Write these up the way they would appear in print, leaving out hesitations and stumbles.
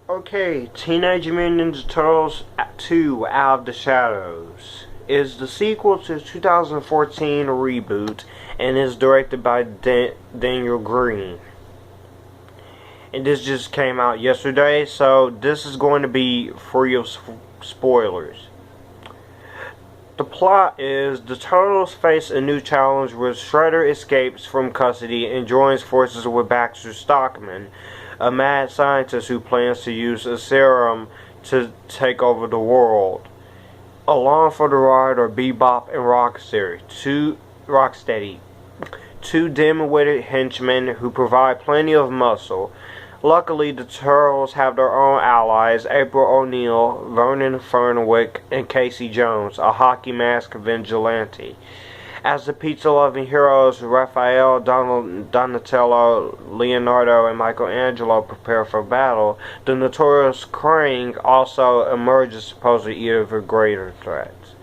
Okay, Teenage Mutant Ninja Turtles 2 Out of the Shadows is the sequel to 2014 reboot and is directed by Daniel Green. And this just came out yesterday, so this is going to be free of spoilers. The plot is the Turtles face a new challenge where Shredder escapes from custody and joins forces with Baxter Stockman, a mad scientist who plans to use a serum to take over the world. Along for the ride are Bebop and Rocksteady, two dim-witted henchmen who provide plenty of muscle. Luckily, the Turtles have their own allies, April O'Neil, Vernon Fenwick, and Casey Jones, a hockey mask vigilante. As the pizza-loving heroes Raphael, Donatello, Leonardo, and Michelangelo prepare for battle, the notorious Krang also emerges to pose even greater threats.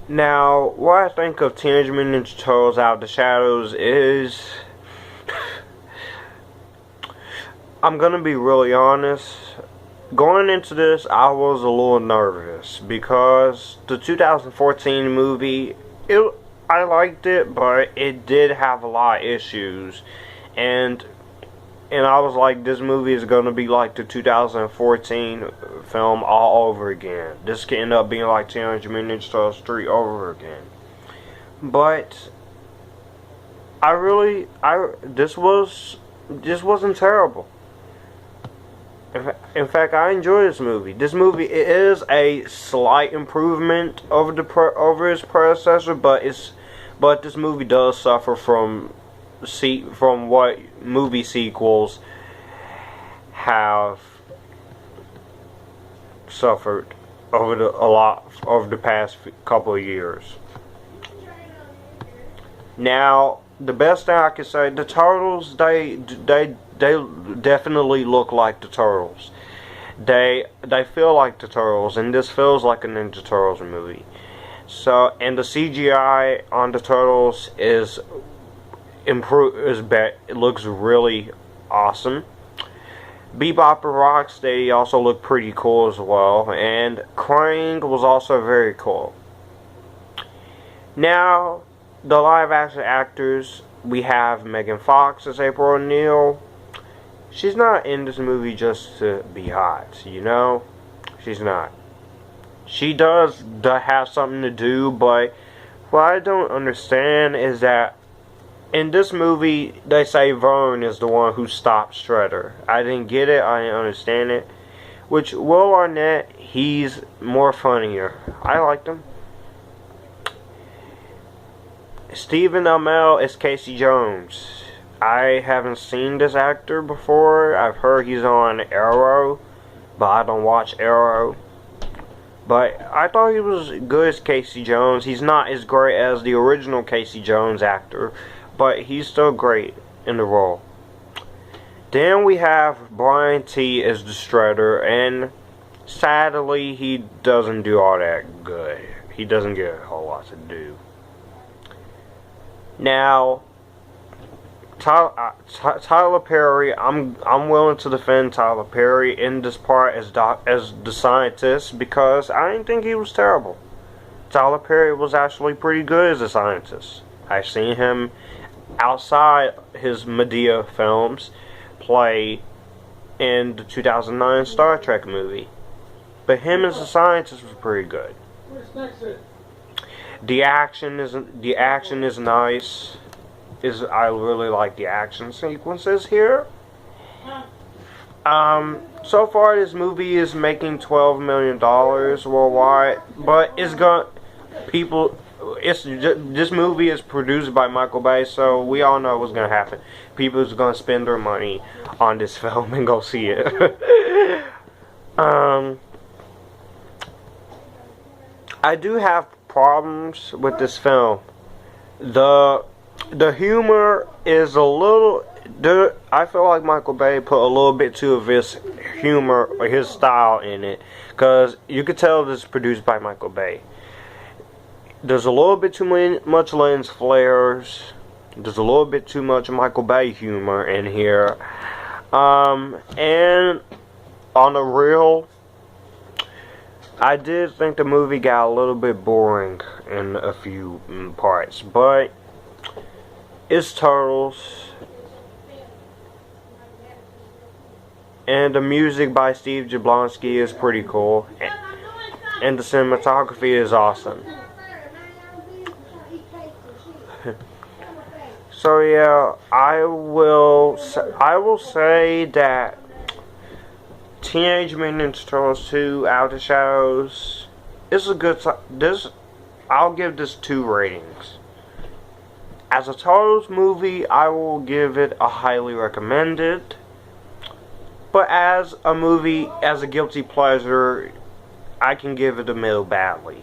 Now, what I think of Teenage Mutant Ninja Turtles Out of the Shadows is... I'm gonna be really honest. Going into this, I was a little nervous because the 2014 movie, I liked it, but it did have a lot of issues, and I was like, this movie is gonna be like the 2014 film all over again. This could end up being like Teenage Mutant Ninja Turtles 3 over again. But this wasn't terrible. In fact, I enjoy this movie. This movie is a slight improvement over its predecessor, but this movie does suffer from what movie sequels have suffered over the past couple of years. Now, the best thing I can say, the Turtles, they definitely look like the Turtles. They feel like the Turtles, and this feels like a Ninja Turtles movie. So, and the CGI on the Turtles is better. It looks really awesome. Bebop and Rocksteady also look pretty cool as well, and Krang was also very cool. Now, the live action actors, we have Megan Fox as April O'Neil. She's not in this movie just to be hot, you know? She's not. She does have something to do, but what I don't understand is that in this movie, they say Vern is the one who stopped Shredder. I didn't get it, I didn't understand it. Which, Will Arnett, he's more funnier. I liked him. Stephen Amell is Casey Jones. I haven't seen this actor before. I've heard he's on Arrow, but I don't watch Arrow. But I thought he was good as Casey Jones. He's not as great as the original Casey Jones actor, but he's still great in the role. Then we have Brian T. as the Shredder, and sadly, he doesn't do all that good. He doesn't get a whole lot to do. Now, Tyler Perry, I'm willing to defend Tyler Perry in this part as the scientist, because I didn't think he was terrible. Tyler Perry was actually pretty good as a scientist. I've seen him outside his Medea films play in the 2009 Star Trek movie, but him as a scientist was pretty good. The action is nice. I really like the action sequences here. So far this movie is making $12 million worldwide, but this movie is produced by Michael Bay, so we all know what's gonna happen. People are gonna spend their money on this film and go see it. I do have problems with this film. The humor is a little... I feel like Michael Bay put a little bit too of his humor or his style in it, because you could tell this is produced by Michael Bay. There's a little bit too much lens flares. There's a little bit too much Michael Bay humor in here. And on the real, I did think the movie got a little bit boring in a few parts, but it's Turtles. And the music by Steve Jablonsky is pretty cool. And the cinematography is awesome. So yeah, I will say that Teenage Mutant Ninja Turtles 2: Out of the Shadows is a good. I'll give this 2 ratings. As a Turtles movie, I will give it a highly recommended. But as a movie, as a guilty pleasure, I can give it a middle badly.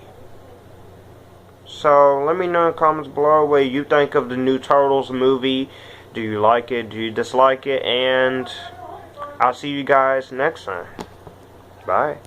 So let me know in the comments below what you think of the new Turtles movie. Do you like it? Do you dislike it? And I'll see you guys next time. Bye.